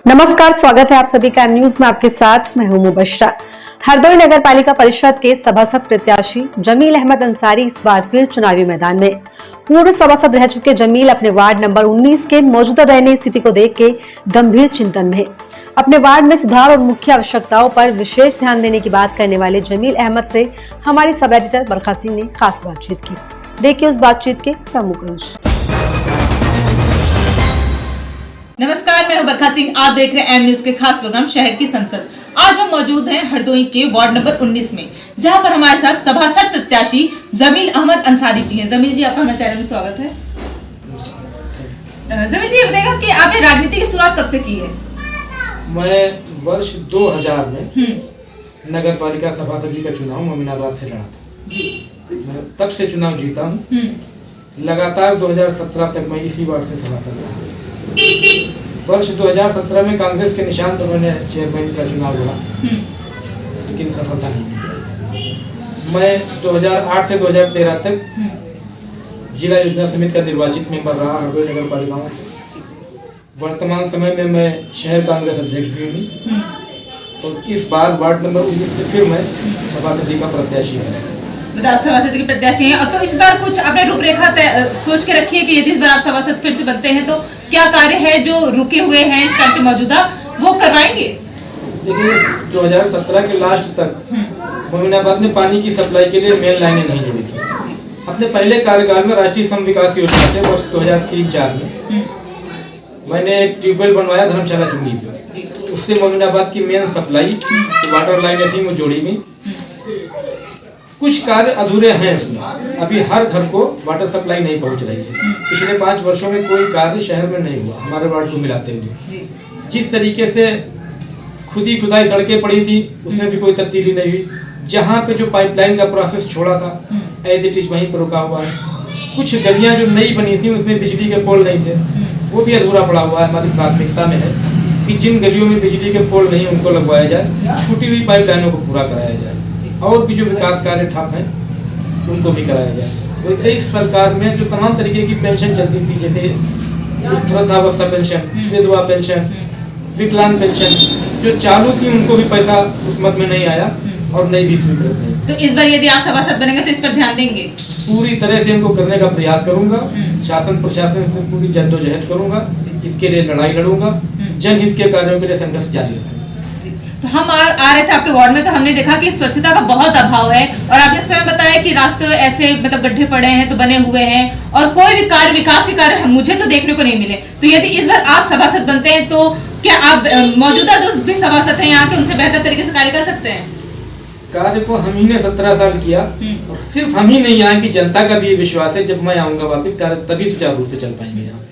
नमस्कार, स्वागत है आप सभी का न्यूज में। आपके साथ मैं हूं मुबशरा। हरदोई नगर पालिका परिषद के सभासद प्रत्याशी जमील अहमद अंसारी इस बार फिर चुनावी मैदान में। पूर्व सभासद रह चुके जमील अपने वार्ड नंबर 19 के मौजूदा दयनीय स्थिति को देख के गंभीर चिंतन में है। अपने वार्ड में सुधार और मुख्य आवश्यकताओं पर विशेष ध्यान देने की बात करने वाले जमील अहमद से हमारी सब एडिटर बरखा सिंह ने खास बातचीत की। देखिए उस बातचीत के प्रमुख अंश। नमस्कार, मैं हूं बरखा सिंह। आप देख रहे हैं एम न्यूज के खास प्रोग्राम शहर की संसद। आज हम मौजूद हैं हरदोई के वार्ड नंबर 19 में, जहां पर हमारे साथ सभासद प्रत्याशी जमील अहमद अंसारी जी हैं। जमील जी, आपका हमारे चैनल में स्वागत है। जमील जी, बताइएगा कि आपने राजनीति की शुरुआत कब से की है? मैं वर्ष 2000 में नगर पालिका सभासद का चुनाव मोमिनाबाद से लड़ा था। मैं तब से चुनाव जीता हूँ। लगातार 2017 तक मैं इसी वार्ड से सभासद रहा। वर्ष 2017 में कांग्रेस के निशान पर मैंने चेयरमैन का चुनाव लड़ा, लेकिन सफलता नहीं मिली। मैं 2008 से 2013 तक जिला योजना समिति का निर्वाचित मेंबर रहा हरदोई नगर पालिका में। वर्तमान समय में मैं शहर कांग्रेस अध्यक्ष भी हूँ और इस बार वार्ड नंबर 19 से फिर मैं सभासदी का प्रत्याशी हूँ। आप सभासद के प्रत्याशी हैं, और तो इस बार कुछ आपने रूपरेखा सोच के रखी है कि यदि इस बार आप सभासद फिर से बनते हैं तो क्या कार्य है जो रुके हुए हैं इस टाइम के मौजूदा, वो करवाएंगे? देखिए, 2017 के लास्ट तक मोमिनाबाद में पानी की सप्लाई के लिए मेन लाइनें नहीं जुड़ी थी। अपने पहले कार्यकाल में राष्ट्रीय सम विकास योजना से वर्ष 2003-04 में मैंने एक ट्यूबवेल बनवाया धर्मशाला चुंगी पे। उससे मोमिनाबाद की मेन सप्लाई वाटर लाइनें थी वो जोड़ी गई। कुछ कार्य अधूरे हैं उसमें, अभी हर घर को वाटर सप्लाई नहीं पहुंच रही है। पिछले 5 वर्षों में कोई कार्य शहर में नहीं हुआ हमारे वार्ड को मिलाते हुए। जिस तरीके से खुदाई सड़कें पड़ी थी उसमें भी कोई तब्दीली नहीं हुई। जहाँ पे जो पाइपलाइन का प्रोसेस छोड़ा था एज इट इज वहीं पर रुका हुआ है। कुछ गलियां जो नई बनी थी उसमें बिजली के पोल नहीं थे, वो भी अधूरा पड़ा हुआ है। हमारी प्राथमिकता में है कि जिन गलियों में बिजली के पोल नहीं उनको लगवाया जाए, टूटी हुई पाइपलाइनों को पूरा कराया जाए, और भी जो विकास कार्य ठप हैं उनको भी कराया जाए। वैसे इस सरकार में जो तमाम तरीके की पेंशन चलती थी, जैसे वृद्धावस्था पेंशन, विधवा पेंशन, विकलांग पेंशन जो चालू थी, उनको भी पैसा उस मद में नहीं आया और नई भी स्वीकृत नहीं। तो इस बार यदि आप सभासद बनेंगे तो इस पर ध्यान देंगे? पूरी तरह से इनको करने का प्रयास करूंगा। शासन प्रशासन से पूरी जद्दोजहद करूंगा, इसके लिए लड़ाई लड़ूंगा, जनहित के कार्यों के लिए संघर्ष जारी रखूंगा। तो हम आ रहे थे आपके वार्ड में, तो हमने देखा कि स्वच्छता का बहुत अभाव है, और आपने स्वयं बताया कि रास्ते ऐसे मतलब गड्ढे पड़े हैं तो बने हुए हैं, और कोई भी कार्य, विकास के कार्य मुझे तो देखने को नहीं मिले। तो यदि इस बार आप सभासद बनते हैं तो क्या आप मौजूदा जो भी सभासद हैं यहाँ के, उनसे बेहतर तरीके से कार्य कर सकते हैं? कार्य को हम ही ने 17 साल किया, और सिर्फ हम ही नहीं, यहाँ की जनता का भी विश्वास है जब मैं आऊंगा वापस कार्य तभी सुचारू रूप से चल पाएंगे यहाँ पे।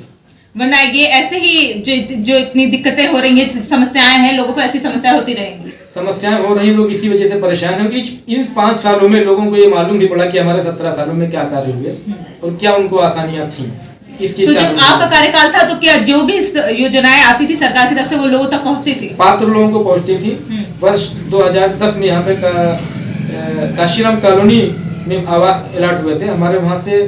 वरना ये ऐसे ही जो इतनी दिक्कतें हो रही हैं, समस्याएं हैं, लोगों को ऐसी समस्या होती रहेंगी। समस्याएं हो रही, लोग इसी वजह से परेशान हैं कि इन 5 सालों में लोगों को ये मालूम भी पड़ा कि हमारे 17 सालों में क्या कार्य हुए और क्या उनको आसानियां थी। इस चीज तो जब आपका कार्यकाल था तो क्या जो भी योजनाएं आती थी सरकार की तरफ से वो लोगों तक पहुंचती थी? पात्र लोगों को पहुंचती थी। वर्ष 2010 में यहाँ पे काशीराम कॉलोनी में आवास अलॉट हुए थे। हमारे वहाँ से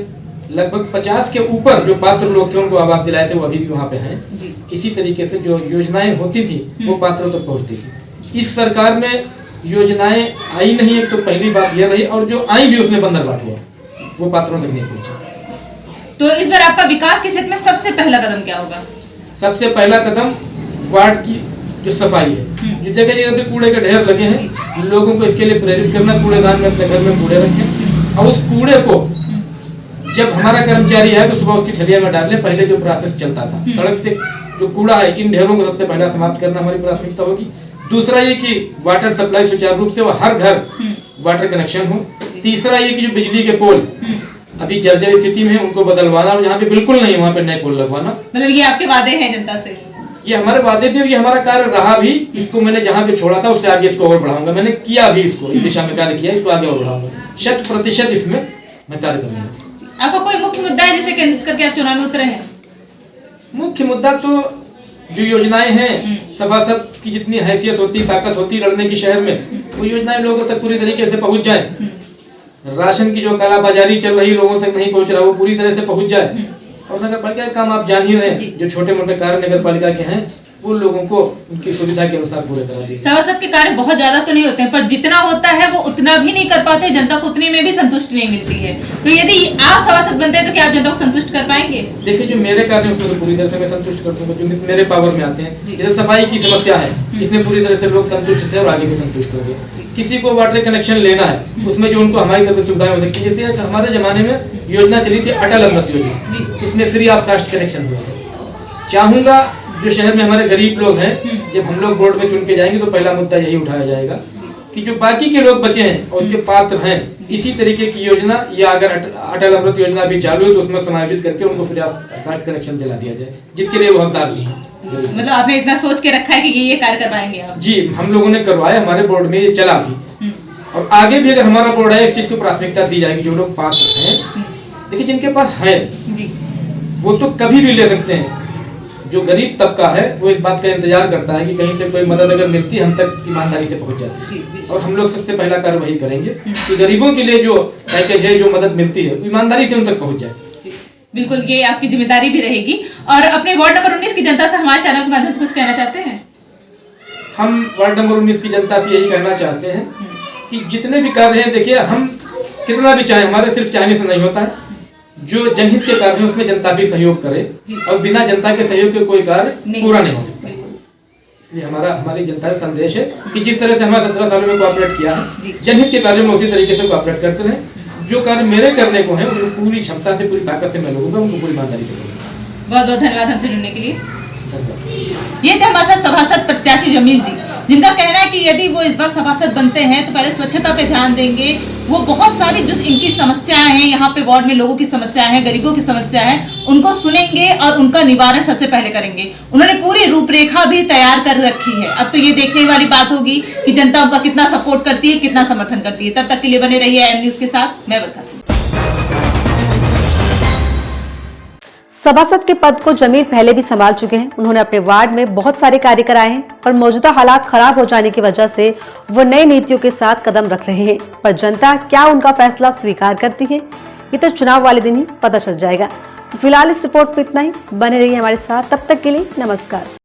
लगभग 50 के ऊपर जो पात्र लोग थे उनको आवास दिलाए थे, वो अभी भी वहाँ पे हैं। इसी तरीके से जो योजनाएं होती थी वो पात्रों तक पहुँचती थी। इस सरकार में योजनाएं आई नहीं, एक तो पहली बात यह रही, और जो आई भी उसमें बंदरबाट हुआ, वो पात्रों तक नहीं पहुँचा। तो इस बार आपका विकास के क्षेत्र में सबसे पहला कदम क्या होगा? सबसे पहला कदम वार्ड की जो सफाई है, जो जगह जगह पे कूड़े के ढेर लगे हैं, लोगों को इसके लिए प्रेरित करना, कूड़ेदान में अपने घर में कूड़े रखें, और उस कूड़े को जब हमारा कर्मचारी है तो सुबह उसकी ठलिया में डाल ले। पहले जो प्रोसेस चलता था, सड़क से जो कूड़ा है इन ढेरों को सबसे पहला समाप्त करना हमारी प्राथमिकता होगी। दूसरा ये कि वाटर सप्लाई सुचारू रूप से वो हर घर वाटर कनेक्शन हो। तीसरा ये कि जो बिजली के पोल अभी जर्जर स्थिति में है उनको बदलवाना, और जहाँ पे बिल्कुल नहीं वहाँ पे नए पोल लगवाना। मतलब ये आपके वादे हैं जनता से? ये हमारे वादे थे, ये हमारा कार्य रहा भी। इसको मैंने जहाँ पे छोड़ा था उससे आगे इसको और बढ़ाऊंगा। मैंने किया भी, इसको इस दिशा में कार्य किया, इसको आगे और बढ़ाऊंगा। 100% इसमें मैं कार्य करूंगा। आपका कोई मुख्य मुद्दा है जिसे केंद्रित करके आप चुनाव में उतरे हैं? मुख्य मुद्दा तो जो योजनाएं हैं, सभासद की जितनी हैसियत होती, ताकत होती लड़ने की शहर में, वो योजनाएं लोगों तक पूरी तरीके से पहुंच जाए। राशन की जो कालाबाजारी चल रही लोगों तक नहीं पहुंच रहा, वो पूरी तरह से पहुंच जाए। और नगर पालिका का काम आप जान ही रहे हैं, जो छोटे मोटे कार्य नगर पालिका के हैं वो लोगों को उनकी सुविधा के अनुसार पूरे करा दिए। सभासद के कार्य बहुत ज्यादा तो नहीं होते हैं, पर जितना होता है वो उतना भी नहीं कर पाते, जनता को उतने में भी संतुष्टि नहीं मिलती है। तो यदि आप सभासद बनते हैं तो क्या आप जनता को संतुष्ट कर पाएंगे? देखिए, जो मेरे कार्य है उसमें तो पूरी तरह से मैं संतुष्ट कर दूंगा, जो मेरे पावर में आते हैं। जैसे सफाई की समस्या है, इसमें पूरी तरह से लोग संतुष्ट थे और आगे भी संतुष्ट होंगे। किसी को वाटर कनेक्शन लेना है, उसमें जो उनको हमारी तरफ से सुविधाएं हो सकती है। जैसे हमारे जमाने में योजना चली थी अटल अमृत योजना, इसमें फ्री ऑफ कास्ट कनेक्शन हुआ था। चाहूंगा जो शहर में हमारे गरीब लोग हैं, जब हम लोग बोर्ड में चुन के जाएंगे तो पहला मुद्दा यही उठाया जाएगा कि जो बाकी के लोग बचे हैं और उनके पात्र हैं, इसी तरीके की योजना या अगर अटल अमृत योजना भी चालू है तो उसमें समायोजित करके उनको फ्री ऑफ कास्ट कनेक्शन दिला दिया जाए, जिसके लिए वो हकदार भी हैं। मतलब आपने इतना सोच के रखा है कि ये कार्य करवाएंगे आप? जी, हम लोगों ने करवाया, हमारे बोर्ड में ये चला भी, और आगे भी अगर हमारा बोर्ड है इस चीज को प्राथमिकता दी जाएगी। जो लोग पात्र हैं, देखिए जिनके पास है वो तो कभी भी ले सकते हैं। जो गरीब तबका है वो इस बात का इंतजार करता है कि कहीं से कोई मदद अगर मिलती है हम तक ईमानदारी से पहुंच जाती है, और हम लोग सबसे पहला कार्य वही करेंगे कि गरीबों के लिए जो पैकेज है, जो मदद मिलती है, ईमानदारी से उन तक पहुंच जाए। बिल्कुल, ये आपकी जिम्मेदारी भी रहेगी। और अपने वार्ड नंबर 19 की जनता से हमारे चैनल के माध्यम से कुछ कहना चाहते हैं? हम वार्ड नंबर 19 की जनता से यही कहना चाहते हैं कि जितने भी कार्य हैं, देखिए हम कितना भी चाहें, हमारे सिर्फ चाहने से नहीं होता है। जो जनहित के कार्य हैं उसमें जनता भी सहयोग करे, और बिना जनता के सहयोग के कोई कार्य पूरा नहीं हो सकता। इसलिए हमारी जनता से संदेश है कि जिस तरह से हमारे 17 सालों में कोऑपरेट किया है, जनहित के कार्यों में उसी तरीके से कोऑपरेट करते रहे। जो कार्य मेरे करने को है उनको पूरी क्षमता से, पूरी ताकत से मैं लोगों उनको पूरी ईमानदारी से करूंगा। बहुत बहुत धन्यवाद हमसे जुड़ने के लिए। ये थे हमारे साथ सभासद प्रत्याशी जमील जी, जिनका कहना है कि यदि वो इस बार सभासद बनते हैं तो पहले स्वच्छता पे ध्यान देंगे। वो बहुत सारी जो इनकी समस्याएं हैं, यहाँ पे वार्ड में लोगों की समस्याएं हैं, गरीबों की समस्या है, उनको सुनेंगे और उनका निवारण सबसे पहले करेंगे। उन्होंने पूरी रूपरेखा भी तैयार कर रखी है। अब तो ये देखने वाली बात होगी कि जनता उनका कितना सपोर्ट करती है, कितना समर्थन करती है। तब तक के लिए बने रहिए एम न्यूज के साथ। मैं बता सभासद के पद को जमील पहले भी संभाल चुके हैं। उन्होंने अपने वार्ड में बहुत सारे कार्य कराए हैं, पर मौजूदा हालात खराब हो जाने की वजह से वो नई नीतियों के साथ कदम रख रहे हैं। पर जनता क्या उनका फैसला स्वीकार करती है, ये तो चुनाव वाले दिन ही पता चल जाएगा। तो फिलहाल इस रिपोर्ट में इतना ही। बने रहिए हमारे साथ, तब तक के लिए नमस्कार।